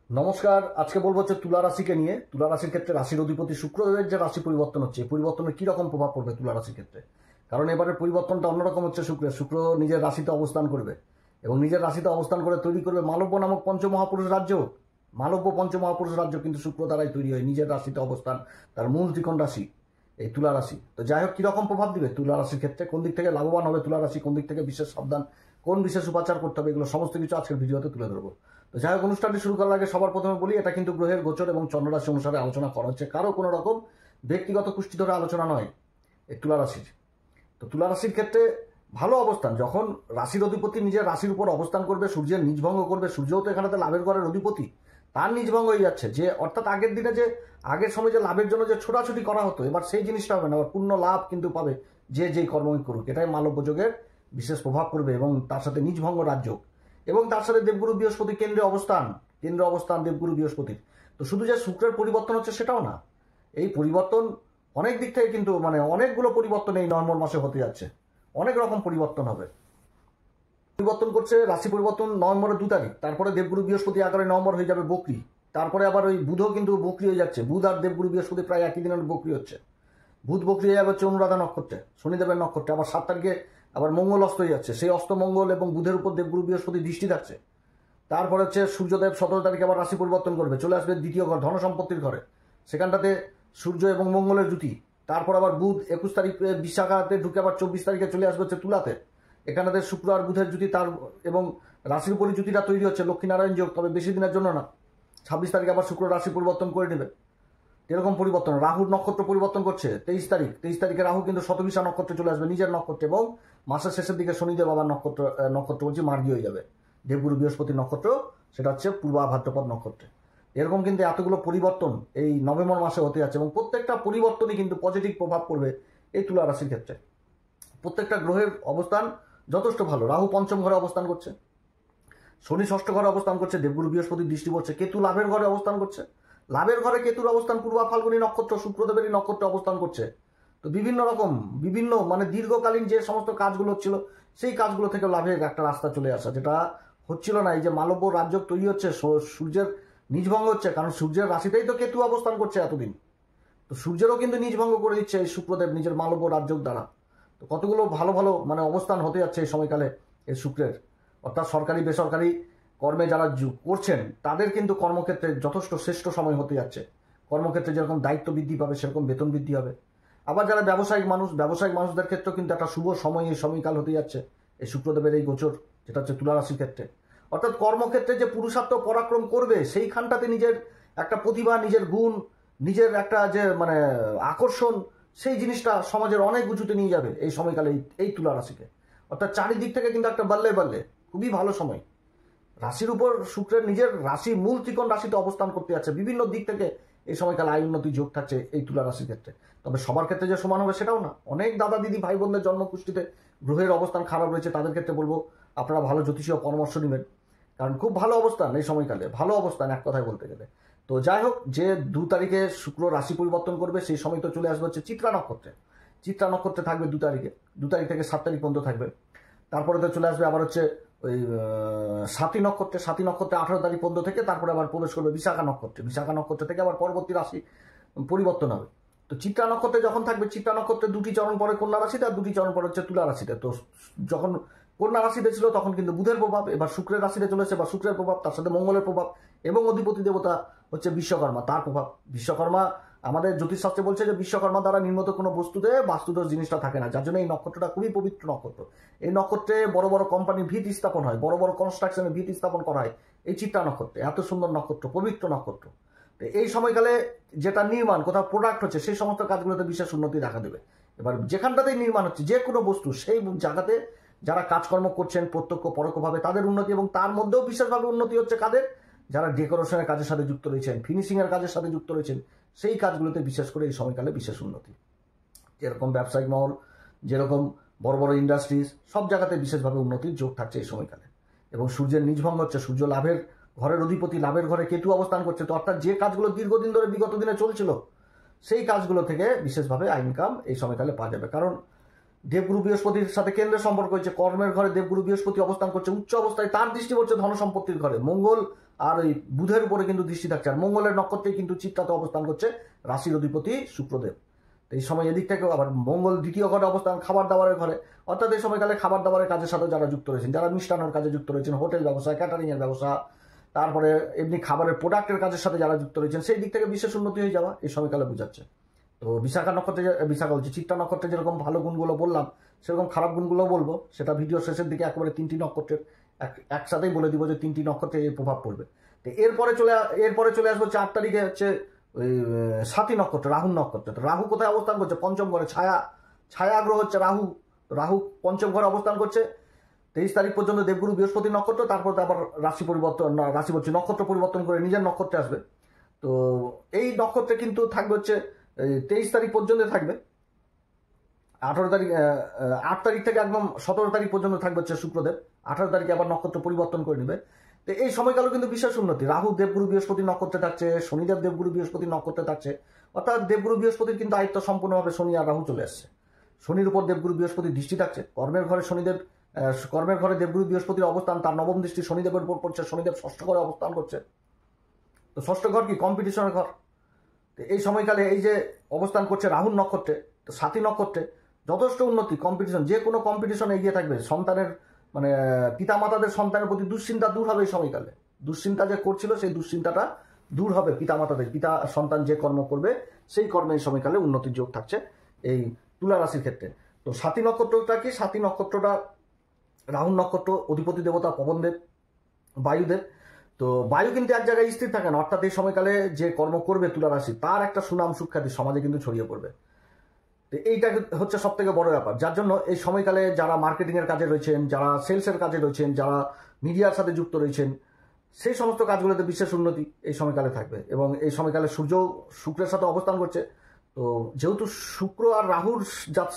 নমস্কার। আজকে বলবো হচ্ছে তুলা রাশিকে নিয়ে। তুলা রাশির ক্ষেত্রে রাশির অধিপতি শুক্রদেবের যে রাশি পরিবর্তন হচ্ছে, এই পরিবর্তনের কি রকম প্রভাব পড়বে তুলা রাশির ক্ষেত্রে। কারণ এবারের পরিবর্তনটা অন্যরকম হচ্ছে। শুক্র নিজের রাশিতে অবস্থান করবে এবং নিজের রাশিতে অবস্থান করে তৈরি করবে মালব্য নামক পঞ্চমহাপুরুষ রাজ্য। মালব্য পঞ্চমহাপুরুষ রাজ্য কিন্তু শুক্র দ্বারাই তৈরি হয়। নিজের রাশিতে অবস্থান, তার মূল ত্রিকোণ রাশি এই তুলা রাশি। তো যাই হোক, কিরকম প্রভাব দিবে তুলা রাশির ক্ষেত্রে, কোন দিক থেকে লাভবান হবে তুলা রাশি, কোন দিক থেকে বিশেষ সাবধান, কোন বিশেষ উপাচার করতে হবে, এগুলো সমস্ত কিছু আজকের ভিডিওতে তুলে ধরবো। তো যাই হোক, অনুষ্ঠানটি শুরু করার আগে সবার প্রথমে বলি, এটা কিন্তু গ্রহের গোচর এবং চন্দ্ররাশি অনুসারে আলোচনা করা হচ্ছে, কারো কোনো রকম ব্যক্তিগত কুষ্টি ধরে আলোচনা নয় এই তুলা রাশির। তো তুলা রাশির ক্ষেত্রে ভালো অবস্থান, যখন রাশির অধিপতি নিজের রাশির উপর অবস্থান করবে, সূর্যের নিজভঙ্গ করবে। সূর্যও তো এখানে লাভের ঘরের অধিপতি, তার নিজভঙ্গ হয়ে যাচ্ছে। যে অর্থাৎ আগের দিনে যে আগের সময় যে লাভের জন্য যে ছোটাছুটি করা হতো, এবার সেই জিনিসটা হবে না। এবার পূর্ণ লাভ কিন্তু পাবে যে যেই কর্মই করুক। এটাই মালব্য যোগের বিশেষ প্রভাব পড়বে এবং তার সাথে নিজভঙ্গ রাজ্য এবং তার সাথে দেবগুরু বৃহস্পতি কেন্দ্রে অবস্থান দেবগুরু বৃহস্পতির। তো শুধু যে শুক্রের পরিবর্তন হচ্ছে সেটাও না, এই পরিবর্তন অনেক দিক থেকে কিন্তু অনেকগুলো পরিবর্তন এই নভেম্বর মাসে হতে যাচ্ছে। অনেক রকম পরিবর্তন হবে। পরিবর্তন করছে রাশি পরিবর্তন নভেম্বরের 2 তারিখ। তারপরে দেবগুরু বৃহস্পতি 11 নভেম্বর হয়ে যাবে বকরি। তারপরে আবার ওই বুধও কিন্তু বকরি হয়ে যাচ্ছে। বুধ আর দেবগুরু বৃহস্পতি প্রায় একই দিনের বকরি হচ্ছে। বুধ বকরি হয়ে যাবে হচ্ছে অনুরাধা নক্ষত্রে, শনিদেবের নক্ষত্রে। আবার 7 তারিখে আবার মঙ্গল অস্ত হয়ে যাচ্ছে। সেই অস্ত মঙ্গল এবং বুধের উপর দেবগুরু বৃহস্পতি দৃষ্টি থাকছে। তারপরে হচ্ছে সূর্যদেব 17 তারিখে আবার রাশি পরিবর্তন করবে, চলে আসবে দ্বিতীয় ঘর, ধন সম্পত্তির ঘরে। সেখানটাতে সূর্য এবং মঙ্গলের জুতি। তারপর আবার বুধ 21 তারিখে বিশাখাতে ঢুকে আবার 24 তারিখে চলে আসবে হচ্ছে তুলাতে। এখানে শুক্র আর বুধের জুতি তার এবং রাশির উপরই জুতিটা তৈরি হচ্ছে, লক্ষ্মীনারায়ণ যোগ। তবে বেশি দিনের জন্য না, 26 তারিখে আবার শুক্র রাশি পরিবর্তন করে নেবে। এরকম পরিবর্তন। রাহুর নক্ষত্র পরিবর্তন করছে 23 তারিখে রাহু কিন্তু শতবিশা নক্ষত্রে চলে আসবে, নিজের নক্ষত্রে। এবং মাসের শেষের দিকে শনিদেব আবার নক্ষত্র বলছি মার্গী হয়ে যাবে দেবগুরু বৃহস্পতির নক্ষত্র, সেটা হচ্ছে পূর্বা ভাদ্রপদ নক্ষত্রে। এরকম কিন্তু এতগুলো পরিবর্তন এই নভেম্বর মাসে হতে যাচ্ছে এবং প্রত্যেকটা পরিবর্তনই কিন্তু পজিটিভ প্রভাব পড়বে এই তুলা রাশির ক্ষেত্রে। প্রত্যেকটা গ্রহের অবস্থান যথেষ্ট ভালো। রাহু পঞ্চম ঘরে অবস্থান করছে, শনি ষষ্ঠ ঘরে অবস্থান করছে, দেবগুরু বৃহস্পতির দৃষ্টি পড়ছে, কেতু লাভের ঘরে অবস্থান করছে। লাভের ঘরে কেতুর অবস্থান পূর্বা ফাল্গুনী নক্ষত্র, শুক্রদেবেরই নক্ষত্রে অবস্থান করছে। তো বিভিন্ন দীর্ঘকালীন যে সমস্ত কাজগুলো ছিল, সেই কাজগুলো থেকে লাভের একটা রাস্তা চলে আসা, যেটা হচ্ছিল না। এই যে মালব্য রাজ্য তৈরি হচ্ছে, সূর্যের নিজভঙ্গ হচ্ছে, কারণ সূর্যের রাশিতেই তো কেতু অবস্থান করছে এতদিন। তো সূর্যেরও কিন্তু নিজভঙ্গ করে দিচ্ছে এই শুক্রদেব নিজের মালব্য রাজ্য দ্বারা। তো কতগুলো ভালো ভালো অবস্থান হতে যাচ্ছে এই সময়কালে এই শুক্রের। অর্থাৎ সরকারি বেসরকারি কর্মে যারা করছেন, তাদের কিন্তু কর্মক্ষেত্রে যথেষ্ট শ্রেষ্ঠ সময় হতে যাচ্ছে। কর্মক্ষেত্রে যেরকম দায়িত্ব বৃদ্ধি পাবে, সেরকম বেতন বৃদ্ধি হবে। আবার যারা ব্যবসায়িক মানুষদের ক্ষেত্রেও কিন্তু একটা শুভ সময় এই সময়কাল হতে যাচ্ছে এই শুক্রদেবের এই গোচর, যেটা হচ্ছে তুলা রাশির ক্ষেত্রে। অর্থাৎ কর্মক্ষেত্রে যে পুরুষার্থ পরাক্রম করবে, সেইখানটাতে নিজের একটা প্রতিভা, নিজের গুণ, নিজের একটা যে আকর্ষণ, সেই জিনিসটা সমাজের অনেক উঁচুতে নিয়ে যাবে এই সময়কালে এই তুলা রাশিকে। অর্থাৎ চারিদিক থেকে কিন্তু একটা বাল্লে খুবই ভালো সময়। রাশির উপর শুক্রের নিজের রাশি মূল ত্রিকোণ রাশিতে অবস্থান করতে যাচ্ছে। বিভিন্ন দিক থেকে এই সময়কালে আয় উন্নতি যোগ থাকছে এই তুলা রাশির ক্ষেত্রে। তবে সবার ক্ষেত্রে যে সমান হবে সেটাও না। অনেক দাদা দিদি ভাই বোনদের জন্মকুষ্ঠিতে গ্রহের অবস্থান খারাপ রয়েছে, তাদের ক্ষেত্রে বলবো আপনারা ভালো জ্যোতিষীয় পরামর্শ নেবেন, কারণ খুব ভালো অবস্থান এই সময়কালে, ভালো অবস্থান এক কথায় বলতে গেলে। তো যাই হোক, যে 2 তারিখে শুক্র রাশি পরিবর্তন করবে, সেই সময় তো চলে আসবে হচ্ছে চিত্রা নক্ষত্রে। চিত্রা নক্ষত্রে থাকবে 2 তারিখে, 2 তারিখ থেকে 7 তারিখ পর্যন্ত থাকবে। তারপরে তো চলে আসবে আবার হচ্ছে ওই সাতী নক্ষত্রে 18 তারিখ পর্যন্ত থেকে। তারপরে আবার প্রবেশ করবে বিশাখা নক্ষত্রে। বিশাখা নক্ষত্র থেকে আবার পরবর্তী রাশি পরিবর্তন হবে। তো চিত্রা নক্ষত্রে যখন থাকবে, চিত্রা নক্ষত্রে 2টি চরণ পরে কন্যা রাশিতে আর 2টি চরণ পরে হচ্ছে তুলা রাশিতে। তো যখন কন্যা রাশিতে ছিল তখন কিন্তু বুধের প্রভাব, এবার শুক্রের রাশিতে চলেছে বা শুক্রের প্রভাব, তার সাথে মঙ্গলের প্রভাব এবং অধিপতি দেবতা হচ্ছে বিশ্বকর্মা, তার প্রভাব। বিশ্বকর্মা আমাদের জ্যোতিষশাস্ত্রে বলছে যে বিশ্বকর্মা দ্বারা নির্মিত কোনো বস্তুতে বাস্তুদোষ জিনিসটা থাকে না, যার জন্য এই নক্ষত্রটা খুবই পবিত্র নক্ষত্র। এই নক্ষত্রে বড় বড় কোম্পানির ভিত স্থাপন হয়, বড় বড় কনস্ট্রাকশনের ভিত স্থাপন করা হয় এই চিত্রা নক্ষত্রে। এত সুন্দর নক্ষত্র, পবিত্র নক্ষত্র। তো এই সময়কালে যেটা নির্মাণ, কোথাও প্রোডাক্ট হচ্ছে, সেই সমস্ত কাজগুলোতে বিশেষ উন্নতি দেখা দেবে। এবার যেখানটাতেই নির্মাণ হচ্ছে যে কোনো বস্তু, সেই জায়গাতে যারা কাজকর্ম করছেন প্রত্যক্ষ পরোক্ষভাবে, তাদের উন্নতি। এবং তার মধ্যেও বিশেষভাবে উন্নতি হচ্ছে কাদের, যারা ডেকোরেশনের কাজের সাথে যুক্ত রয়েছেন, ফিনিশিং এর কাজের সাথে যুক্ত রয়েছেন, সেই কাজগুলোতে বিশেষ করে এই সময়কালে বিশেষ উন্নতি। যেরকম ব্যবসায়িক মহল, যেরকম বড় বড় ইন্ডাস্ট্রিজ, সব জায়গাতে বিশেষভাবে উন্নতির যোগ থাকছে এই সময়কালে। এবং সূর্যের নিজভঙ্গ হচ্ছে, সূর্য লাভের ঘরের অধিপতি, লাভের ঘরে কেতু অবস্থান করছে। তো অর্থাৎ যে কাজগুলো দীর্ঘদিন ধরে বিগত দিনে চলছিল, সেই কাজগুলো থেকে বিশেষভাবে ইনকাম এই সময়কালে পাওয়া যাবে। কারণ দেবগুরু বৃহস্পতির সাথে কেন্দ্রের সম্পর্ক হয়েছে, কর্মের ঘরে দেবগুরু বৃহস্পতি অবস্থান করছে উচ্চ অবস্থায়, তার দৃষ্টি পড়ছে ধন সম্পত্তির ঘরে। মঙ্গল আর ওই বুধের উপরে কিন্তু দৃষ্টি থাকছে, আর মঙ্গলের নক্ষত্রে কিন্তু চিত্রাতে অবস্থান করছে রাশির অধিপতি শুক্রদেব। এই সময় এদিক থেকেও আবার মঙ্গল দ্বিতীয় ঘরে অবস্থান খাবার দাবারের ঘরে, অর্থাৎ এই সময়কালে খাবার দাবারের কাজের সাথে যারা যুক্ত রয়েছেন, যারা মিষ্টান্নর কাজে যুক্ত রয়েছেন, হোটেল ব্যবসা, ক্যাটারিংয়ের ব্যবসা, তারপরে এমনি খাবারের প্রোডাক্টের কাজের সাথে যারা যুক্ত রয়েছেন, সেই দিক থেকে বিশেষ উন্নতি হয়ে যাওয়া এই সময়কালে বোঝাচ্ছে। তো বিশাখা নক্ষত্রে, বিশাখা বলছি চিত্রা নক্ষত্রে যেরকম ভালো গুণগুলো বললাম, সেরকম খারাপ গুণগুলো বলবো, সেটা ভিডিও শেষের দিকে একেবারে 3টি নক্ষত্রের একসাথেই বলে দিব যে 3টি নক্ষত্রে এর প্রভাব পড়বে। তো এরপরে চলে আসবো 4 তারিখে হচ্ছে ওই সাতী নক্ষত্র, রাহু নক্ষত্র। তো রাহু কোথায় অবস্থান করছে? পঞ্চম ঘরে। ছায়া গ্রহ হচ্ছে রাহু। রাহু পঞ্চম ঘরে অবস্থান করছে 23 তারিখ পর্যন্ত দেবগুরু বৃহস্পতি নক্ষত্র, তারপর আবার নক্ষত্র পরিবর্তন করে নিজের নক্ষত্রে আসবে। তো এই নক্ষত্রে কিন্তু থাকবে হচ্ছে 23 তারিখ পর্যন্ত থাকবে, 8 তারিখ থেকে একদম 17 তারিখ পর্যন্ত থাকবে হচ্ছে শুক্রদেব। 18 তারিখে আবার নক্ষত্র পরিবর্তন করে নেবে। তো এই সময়কালও কিন্তু বিশেষ উন্নতি। রাহু দেবগুরু বৃহস্পতি নক্ষত্রে থাকছে, শনিদেব দেবগুরু বৃহস্পতি নক্ষত্রে থাকছে, অর্থাৎ দেবগুরু বৃহস্পতির কিন্তু আয়ত্ত সম্পূর্ণভাবে শনি আর রাহু চলে আসছে। শনির উপর দেবগুরু বৃহস্পতির দৃষ্টি থাকছে, কর্মের ঘরে দেবগুরু বৃহস্পতির অবস্থান, তার নবম দৃষ্টি শনিদেবের উপর পড়ছে, শনিদেব ষষ্ঠ ঘরে অবস্থান করছে। তো ষষ্ঠ ঘর কি? কম্পিটিশনের ঘর। তো এই সময়কালে এই যে অবস্থান করছে রাহুর নক্ষত্রে, তো সাতী নক্ষত্রে যথেষ্ট উন্নতি, কম্পিটিশন, যে কোনো কম্পিটিশনে এগিয়ে থাকবে। সন্তানের মানে পিতামাতাদের সন্তানের প্রতি দুশ্চিন্তা দূর হবে এই সময়কালে। দুশ্চিন্তা যে করছিল সেই দুশ্চিন্তাটা দূর হবে পিতামাতাদের। পিতা সন্তান যে কর্ম করবে সেই কর্মে এই সময়কালে উন্নতির যোগ থাকছে এই তুলা রাশির ক্ষেত্রে। তো সাতী নক্ষত্রটা কি? সাতী নক্ষত্রটা রাহুর নক্ষত্র, অধিপতি দেবতা পবনদেব, বায়ুদেব। তো বায়ু কিন্তু এক জায়গায় স্থির থাকে না, অর্থাৎ এই সময়কালে যে কর্ম করবে তুলা রাশি, তার একটা সুনাম সুখ্যাতি সমাজে কিন্তু ছড়িয়ে পড়বে। তো এইটা হচ্ছে সব থেকে বড় ব্যাপার, যার জন্য এই সময়কালে যারা মার্কেটিং এর কাজে রয়েছেন, যারা সেলসের কাজে রয়েছেন, যারা মিডিয়ার সাথে যুক্ত রয়েছেন, সেই সমস্ত কাজগুলোতে বিশেষ উন্নতি এই সময়কালে থাকবে। এবং এই সময়কালে সূর্য শুক্রের সাথে অবস্থান করছে। তো যেহেতু শুক্র আর রাহুর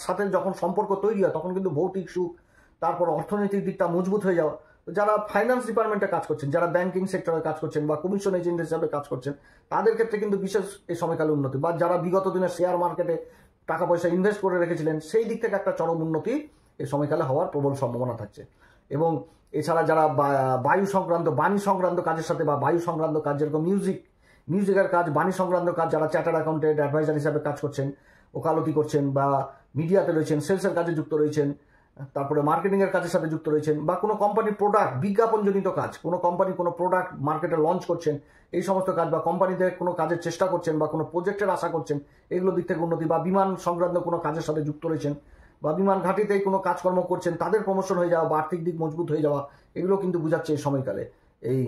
সাথে যখন সম্পর্ক তৈরি হয়, তখন কিন্তু ভৌতিক সুখ, তারপর অর্থনৈতিক দিকটা মজবুত হয়ে যাওয়া। যারা ফাইন্যান্স ডিপার্টমেন্টে কাজ করছেন, যারা ব্যাংকিং সেক্টরে কাজ করছেন বা কমিশন এজেন্ট হিসাবে কাজ করছেন, তাদের ক্ষেত্রে কিন্তু বিশেষ এই সময়কালে উন্নতি। বা যারা বিগত দিনে শেয়ার মার্কেটে টাকা পয়সা ইনভেস্ট করে রেখেছিলেন, সেই দিক থেকে একটা চরম উন্নতি এই সময়কালে হওয়ার প্রবল সম্ভাবনা থাকছে। এবং এছাড়া যারা বায়ু সংক্রান্ত, বাণী সংক্রান্ত কাজের সাথে বা বায়ু সংক্রান্ত কাজ, যেরকম মিউজিকের কাজ, বাণী সংক্রান্ত কাজ, যারা চার্টার্ড অ্যাকাউন্টেন্ট, অ্যাডভাইজার হিসাবে কাজ করছেন, ওকালতি করছেন, বা মিডিয়াতে রয়েছেন, সেলসের কাজে যুক্ত রয়েছেন, তারপরে মার্কেটিং এর কাজের সাথে যুক্ত রয়েছেন, বা কোনো কোম্পানির প্রোডাক্ট বিজ্ঞাপনজনিত কাজ, কোনো কোম্পানি কোনো প্রোডাক্ট মার্কেটে লঞ্চ করছেন, এই সমস্ত কাজ, বা কোম্পানিতে কোনো কাজের চেষ্টা করছেন, বা কোনো প্রজেক্টের আশা করছেন, এগুলো দিক থেকে উন্নতি। বা বিমান সংক্রান্ত কোনো কাজের সাথে যুক্ত রয়েছেন, বা বিমান ঘাঁটিতে কোনো কাজকর্ম করছেন, তাদের প্রমোশন হয়ে যাওয়া বা আর্থিক দিক মজবুত হয়ে যাওয়া, এগুলো কিন্তু বোঝাচ্ছে এই সময়কালে এই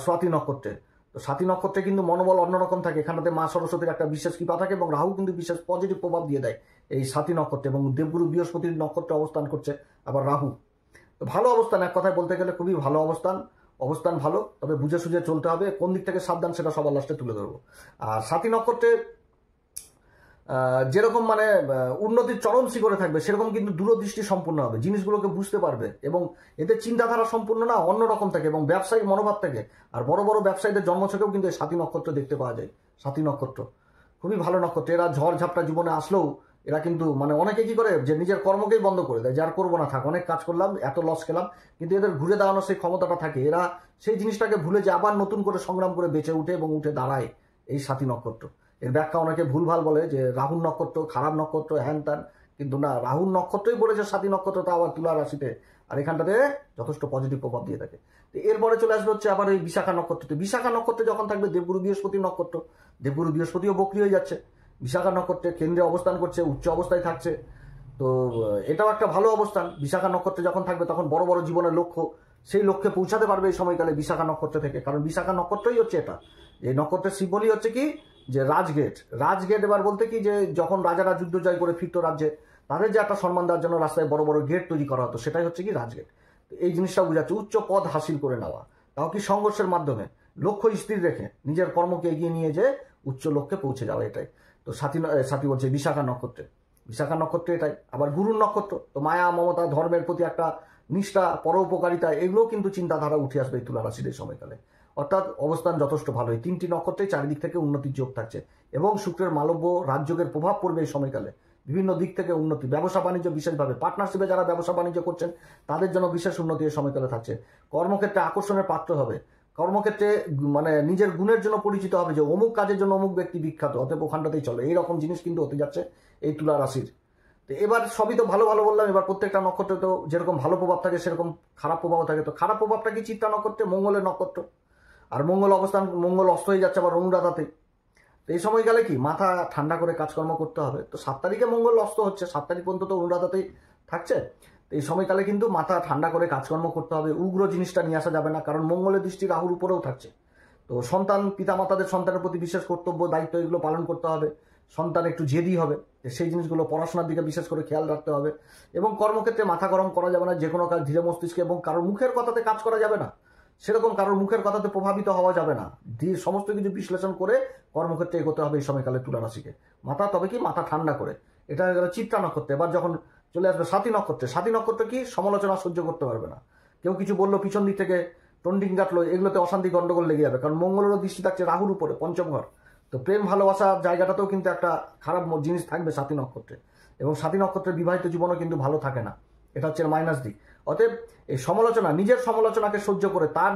স্বাতী নক্ষত্রে। তো সাতী নক্ষত্রে কিন্তু মনোবল অন্যরকম থাকে, এখানটাতে মা সরস্বতীর একটা বিশেষ কৃপা থাকে, এবং রাহু কিন্তু বিশেষ পজিটিভ প্রভাব দিয়ে দেয় এই সাতী নক্ষত্রে। এবং দেবগুরু বৃহস্পতির নক্ষত্রে অবস্থান করছে আবার রাহু। তো ভালো অবস্থান, এক কথায় বলতে গেলে খুবই ভালো অবস্থান ভালো, তবে বুঝে সুঝে চলতে হবে। কোন দিক থেকে সাবধান সেটা সবার লাস্টে তুলে ধরবো। আর সাতী নক্ষত্রে যেরকম মানে উন্নতির চরম শিখরে থাকবে, সেরকম কিন্তু দূরদৃষ্টি সম্পূর্ণ হবে, জিনিসগুলোকে বুঝতে পারবে, এবং এদের চিন্তাধারা সম্পূর্ণ না অন্যরকম থাকে, এবং ব্যবসায়িক মনোভাব থাকে। আর বড় বড় ব্যবসায়ীদের জন্মছকেও কিন্তু এই সাতী নক্ষত্র দেখতে পাওয়া যায়। সাতী নক্ষত্র খুবই ভালো নক্ষত্র। এরা ঝড় ঝাপটা জীবনে আসলেও এরা কিন্তু মানে অনেকে কি করে যে নিজের কর্মকেই বন্ধ করে দেয়, যে আর করবো না, থাক, অনেক কাজ করলাম, এত লস খেলাম, কিন্তু এদের ঘুরে দাঁড়ানোর সেই ক্ষমতাটা থাকে। এরা সেই জিনিসটাকে ভুলে যে আবার নতুন করে সংগ্রাম করে বেঁচে উঠে এবং উঠে দাঁড়ায় এই সাতী নক্ষত্র। এর ব্যাখ্যা অনেকে ভুলভাল বলে যে রাহুর নক্ষত্র খারাপ নক্ষত্র, হ্যান ত্যান, কিন্তু না, রাহুর নক্ষত্রই বলেছে সাতী নক্ষত্র, তা আবার তুলা রাশিতে, আর এখানটাতে যথেষ্ট পজিটিভ প্রভাব দিয়ে থাকে। তো এরপরে চলে আসবে হচ্ছে আবার এই বিশাখা নক্ষত্র। বিশাখা নক্ষত্রে যখন থাকবে দেবগুরু বৃহস্পতির নক্ষত্র, দেবগুরু বৃহস্পতিও বক্রি হয়ে যাচ্ছে, বিশাখা নক্ষত্রে কেন্দ্রে অবস্থান করছে, উচ্চ অবস্থায় থাকছে। তো এটাও একটা ভালো অবস্থান। বিশাখা নক্ষত্রে যখন থাকবে তখন বড় বড় জীবনের লক্ষ্য, সেই লক্ষ্যে পৌঁছাতে পারবে এই সময়কালে বিশাখা নক্ষত্র থেকে। কারণ বিশাখা নক্ষত্রই হচ্ছে এটা, এই নক্ষত্রের সিম্বলই হচ্ছে কি যে রাজগেট। এবার বলতে কি যে যখন রাজারা যুদ্ধ জয় করে ফিরতো রাজ্যে, তাদের যে একটা সম্মান দেওয়ার জন্য রাস্তায় বড় বড় গেট তৈরি করা হতো, সেটাই হচ্ছে কি রাজগেট। তো এই জিনিসটা বোঝাচ্ছে উচ্চ পদ হাসিল করে নেওয়া, তাও কি সংঘর্ষের মাধ্যমে, লক্ষ্য স্থির রেখে নিজের কর্মকে এগিয়ে নিয়ে যে উচ্চ লক্ষ্যে পৌঁছে যাওয়া, এটাই। তো সাথী বলছে বিশাখা নক্ষত্রে এটাই। আবার গুরুর নক্ষত্র, তো মায়া মমতা, ধর্মের প্রতি একটা নিষ্ঠা, পরোপকারিতা, এগুলোও কিন্তু চিন্তাধারা উঠে আসবে এই তুলা রাশির এই সময়কালে। অর্থাৎ অবস্থান যথেষ্ট ভালো, এই 3টি নক্ষত্রে চারিদিক থেকে উন্নতির যোগ থাকছে। এবং শুক্রের মালব্য রাজযোগের প্রভাব পড়বে এই সময়কালে, বিভিন্ন দিক থেকে উন্নতি, ব্যবসা বাণিজ্য বিশেষভাবে পার্টনারশিপে যারা ব্যবসা বাণিজ্য করছেন তাদের জন্য বিশেষ উন্নতি এই সময়কালে থাকছে। কর্মক্ষেত্রে আকর্ষণের পাত্র হবে, কর্মক্ষেত্রে মানে নিজের গুণের জন্য পরিচিত হবে যে অমুক কাজের জন্য অমুক ব্যক্তি বিখ্যাত, অতএব ওখানটাতেই চলে, এইরকম জিনিস কিন্তু হতে যাচ্ছে এই তুলা রাশির। তো এবার সবই তো ভালো ভালো বললাম, এবার প্রত্যেকটা নক্ষত্রে তো যেরকম ভালো প্রভাব থাকে সেরকম খারাপ প্রভাব থাকে। তো খারাপ প্রভাবটা কি চিত্রা নক্ষত্রে, মঙ্গলের নক্ষত্র, আর মঙ্গল অস্ত হয়ে যাচ্ছে আবার অনুরাধাতে। তো এই সময়কালে কি মাথা ঠান্ডা করে কাজকর্ম করতে হবে। তো 7 তারিখে মঙ্গল অস্ত হচ্ছে, 7 তারিখ পর্যন্ত তো অনুরাধাতেই থাকছে। তো এই সময়কালে কিন্তু মাথা ঠান্ডা করে কাজকর্ম করতে হবে, উগ্র জিনিসটা নিয়ে আসা যাবে না, কারণ মঙ্গলের দৃষ্টি রাহুর উপরেও থাকছে। তো সন্তান, পিতামাতাদের সন্তানের প্রতি বিশেষ কর্তব্য দায়িত্ব এগুলো পালন করতে হবে। সন্তান একটু জেদি হবে, সেই জিনিসগুলো পড়াশোনার দিকে বিশেষ করে খেয়াল রাখতে হবে। এবং কর্মক্ষেত্রে মাথা গরম করা যাবে না, যে কোনো কাজ ধীরে মস্তিষ্কে, এবং কারোর মুখের কথাতে কাজ করা যাবে না, সেরকম কারোর মুখের কথাতে প্রভাবিত হওয়া যাবে না। সমস্ত কিছু বিশ্লেষণ করে কর্মক্ষেত্রে এগোতে হবে এই সময়কালে তুলা রাশিকে। তবে কি মাথা ঠান্ডা করে। এটা হয়ে গেল চিত্রা নক্ষত্রে। এবার যখন চলে আসবে সাথী নক্ষত্রে, সাথী নক্ষত্র কি সমালোচনা সহ্য করতে পারবে না। কেউ কিছু বললো, পিছন দিক থেকে টন্ডিং কাটলো, এগুলোতে অশান্তি গন্ডগোল লেগে যাবে, কারণ মঙ্গলেরও দৃষ্টি থাকছে রাহুর উপরে, পঞ্চম ঘর। তো প্রেম ভালোবাসার জায়গাটাতেও কিন্তু একটা খারাপ জিনিস থাকবে সাথী নক্ষত্রে। এবং সাথী নক্ষত্রের বিবাহিত জীবনও কিন্তু ভালো থাকে না, এটা হচ্ছে মাইনাস দিক। অতএব এই সমালোচনা, নিজের সমালোচনাকে সহ্য করে, তার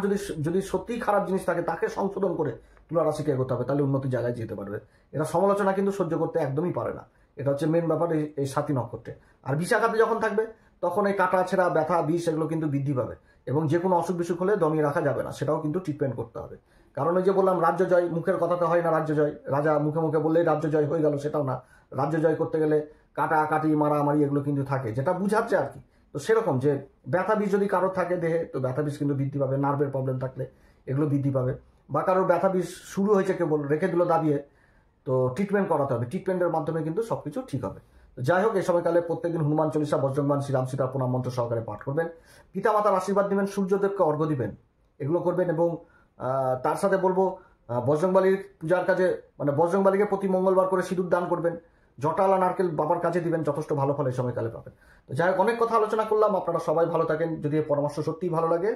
যদি সত্যিই খারাপ জিনিস থাকে তাকে সংশোধন করে তুলা রাশিকে এগোতে হবে, তাহলে উন্নতির জায়গায় যেতে পারবে। এটা সমালোচনা কিন্তু সহ্য করতে একদমই পারে না, এটা হচ্ছে মেন ব্যাপার এই সাথী নক্ষত্রে। আর বিশাখাতে যখন থাকবে তখন এই কাটা ছেঁড়া, ব্যথা, বিষ এগুলো কিন্তু বৃদ্ধি পাবে। এবং যে কোনো অসুখ বিসুখ হলে দমিয়ে রাখা যাবে না, সেটাও কিন্তু ট্রিটমেন্ট করতে হবে। কারণ ওই যে বললাম রাজ্য জয়, মুখের কথাতে হয় না রাজ্য জয়। রাজা মুখে মুখে বললেই রাজ্য জয় হয়ে গেল, সেটাও না। রাজ্য জয় করতে গেলে কাটাকাটি, মারামারি এগুলো কিন্তু থাকে, যেটা বুঝাচ্ছে আর কি। তো সেরকম যে ব্যথা বিষ যদি কারোর থাকে দেহে, তো ব্যথা বিষ কিন্তু বৃদ্ধি পাবে। নার্ভের প্রবলেম থাকলে এগুলো বৃদ্ধি পাবে। বা কারোর ব্যথা বিষ শুরু হয়েছে, কেবল রেখে দিল দাবিয়ে, তো ট্রিটমেন্ট করাতে হবে। ট্রিটমেন্টের মাধ্যমে কিন্তু সবকিছু ঠিক হবে। তো যাই হোক, এই সময়কালে প্রত্যেকদিন হনুমান চল্লিশা, বজ্রংবাণ, শ্রীরাম সীতা প্রণাম মন্ত্র সহকারে পাঠ করবেন। পিতামাতার আশীর্বাদ দিবেন, সূর্যদেবকে অর্ঘ্য দিবেন, এগুলো করবেন। এবং তার সাথে বলবো বজরংবলীর পূজার কাজে, মানে বজরংবলীকে প্রতি মঙ্গলবার করে সিঁদুর দান করবেন। জটালা নারকেল বাবার কাছে দিবেন, যথেষ্ট ভালো ফল এই সময়কালে পাবেন। তো যাই হোক, অনেক কথা আলোচনা করলাম। আপনারা সবাই ভালো থাকেন। যদি এই পরামর্শ সত্যিই ভালো লাগে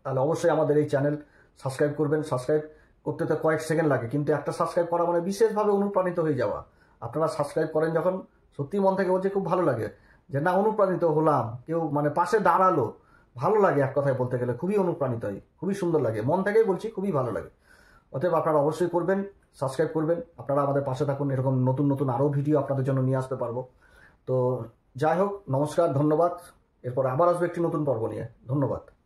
তাহলে অবশ্যই আমাদের এই চ্যানেল সাবস্ক্রাইব করবেন। সাবস্ক্রাইব করতে তো কয়েক সেকেন্ড লাগে, কিন্তু একটা সাবস্ক্রাইব করা মানে বিশেষভাবে অনুপ্রাণিত হয়ে যাওয়া। আপনারা সাবস্ক্রাইব করেন যখন, সত্যি মন থেকে বলছে খুব ভালো লাগে যে না, অনুপ্রাণিত হলাম, কেউ মানে পাশে দাঁড়ালো, ভালো লাগে। এক কথায় বলতে গেলে খুবই অনুপ্রাণিত হয়, খুবই সুন্দর লাগে, মন থেকেই বলছি, খুবই ভালো লাগে। অতএব আপনারা অবশ্যই করবেন, সাবস্ক্রাইব করবেন। আপনারা আমাদের পাশে থাকুন, এরকম নতুন নতুন আরও ভিডিও আপনাদের জন্য নিয়ে আসতে পারবো। তো যাই হোক, নমস্কার, ধন্যবাদ। এরপর আবার আসবে একটি নতুন পর্ব নিয়ে। ধন্যবাদ।